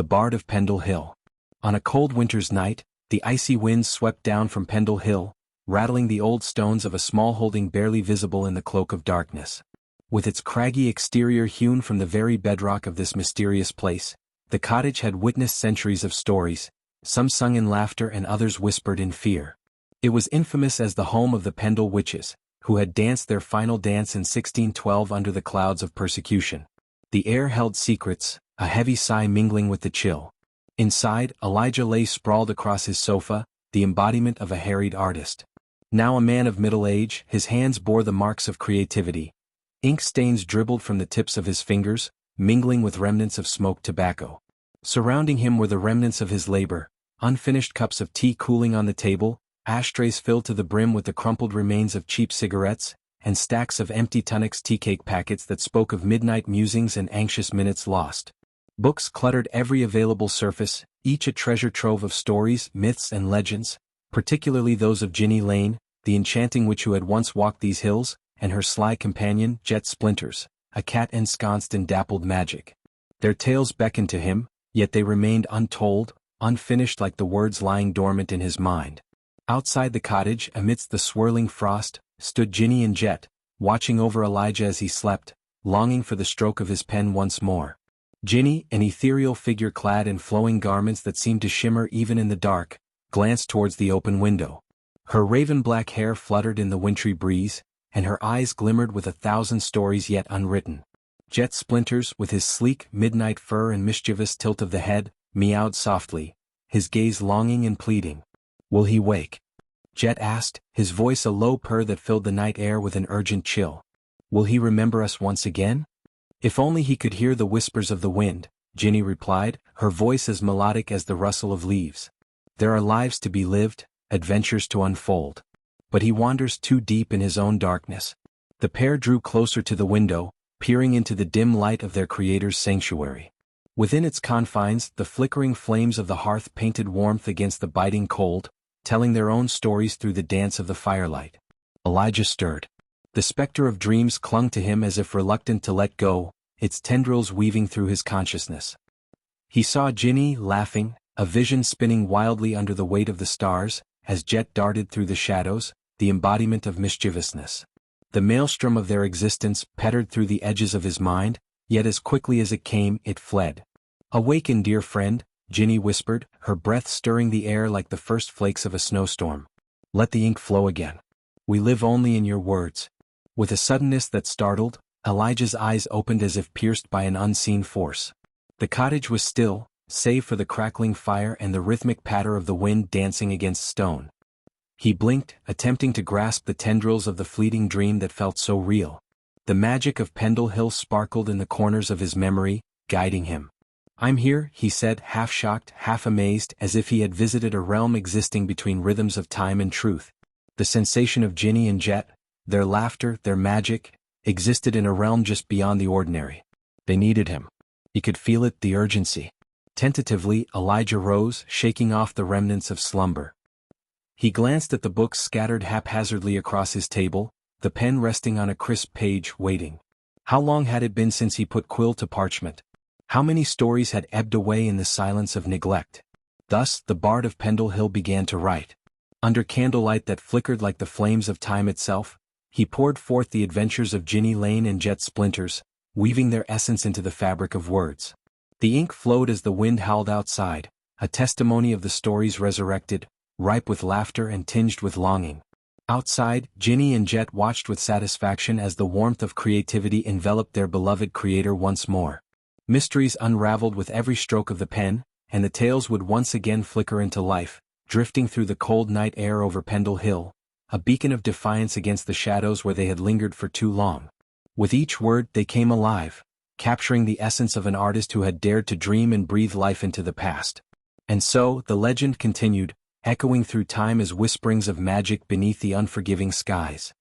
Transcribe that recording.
the Bard of Pendle Hill. On a cold winter's night, the icy winds swept down from Pendle Hill, rattling the old stones of a small holding barely visible in the cloak of darkness. With its craggy exterior hewn from the very bedrock of this mysterious place, the cottage had witnessed centuries of stories, some sung in laughter and others whispered in fear. It was infamous as the home of the Pendle witches, who had danced their final dance in 1612 under the clouds of persecution. The air held secrets, a heavy sigh mingling with the chill. Inside, Elijah lay sprawled across his sofa, the embodiment of a harried artist. Now a man of middle age, his hands bore the marks of creativity. Ink stains dribbled from the tips of his fingers, mingling with remnants of smoked tobacco. Surrounding him were the remnants of his labor, unfinished cups of tea cooling on the table, ashtrays filled to the brim with the crumpled remains of cheap cigarettes, and stacks of empty Tunnocks tea cake packets that spoke of midnight musings and anxious minutes lost. Books cluttered every available surface, each a treasure trove of stories, myths and legends, particularly those of Ginny Lane, the enchanting witch who had once walked these hills, and her sly companion, Jet Splinters, a cat ensconced in dappled magic. Their tales beckoned to him, yet they remained untold, unfinished like the words lying dormant in his mind. Outside the cottage, amidst the swirling frost, stood Ginny and Jet, watching over Elijah as he slept, longing for the stroke of his pen once more. Ginny, an ethereal figure clad in flowing garments that seemed to shimmer even in the dark, glanced towards the open window. Her raven-black hair fluttered in the wintry breeze, and her eyes glimmered with 1,000 stories yet unwritten. Jet Splinters, with his sleek, midnight fur and mischievous tilt of the head, meowed softly, his gaze longing and pleading. "Will he wake?" Jet asked, his voice a low purr that filled the night air with an urgent chill. "Will he remember us once again?" "If only he could hear the whispers of the wind," Ginny replied, her voice as melodic as the rustle of leaves. "There are lives to be lived, adventures to unfold. But he wanders too deep in his own darkness." The pair drew closer to the window, peering into the dim light of their creator's sanctuary. Within its confines, the flickering flames of the hearth painted warmth against the biting cold, telling their own stories through the dance of the firelight. Elijah stirred. The specter of dreams clung to him as if reluctant to let go, its tendrils weaving through his consciousness. He saw Ginny laughing, a vision spinning wildly under the weight of the stars, as Jet darted through the shadows, the embodiment of mischievousness. The maelstrom of their existence pattered through the edges of his mind, yet as quickly as it came, it fled. "Awaken, dear friend," Ginny whispered, her breath stirring the air like the first flakes of a snowstorm. "Let the ink flow again. We live only in your words." With a suddenness that startled, Elijah's eyes opened as if pierced by an unseen force. The cottage was still, save for the crackling fire and the rhythmic patter of the wind dancing against stone. He blinked, attempting to grasp the tendrils of the fleeting dream that felt so real. The magic of Pendle Hill sparkled in the corners of his memory, guiding him. "I'm here," he said, half shocked, half amazed, as if he had visited a realm existing between rhythms of time and truth. The sensation of Ginny and Jet, their laughter, their magic, existed in a realm just beyond the ordinary. They needed him. He could feel it, the urgency. Tentatively, Elijah rose, shaking off the remnants of slumber. He glanced at the books scattered haphazardly across his table, the pen resting on a crisp page, waiting. How long had it been since he put quill to parchment? How many stories had ebbed away in the silence of neglect? Thus, the Bard of Pendle Hill began to write. Under candlelight that flickered like the flames of time itself, he poured forth the adventures of Ginny Lane and Jet Splinters, weaving their essence into the fabric of words. The ink flowed as the wind howled outside, a testimony of the stories resurrected, ripe with laughter and tinged with longing. Outside, Ginny and Jet watched with satisfaction as the warmth of creativity enveloped their beloved creator once more. Mysteries unraveled with every stroke of the pen, and the tales would once again flicker into life, drifting through the cold night air over Pendle Hill, a beacon of defiance against the shadows where they had lingered for too long. With each word they came alive, capturing the essence of an artist who had dared to dream and breathe life into the past. And so, the legend continued, echoing through time as whisperings of magic beneath the unforgiving skies.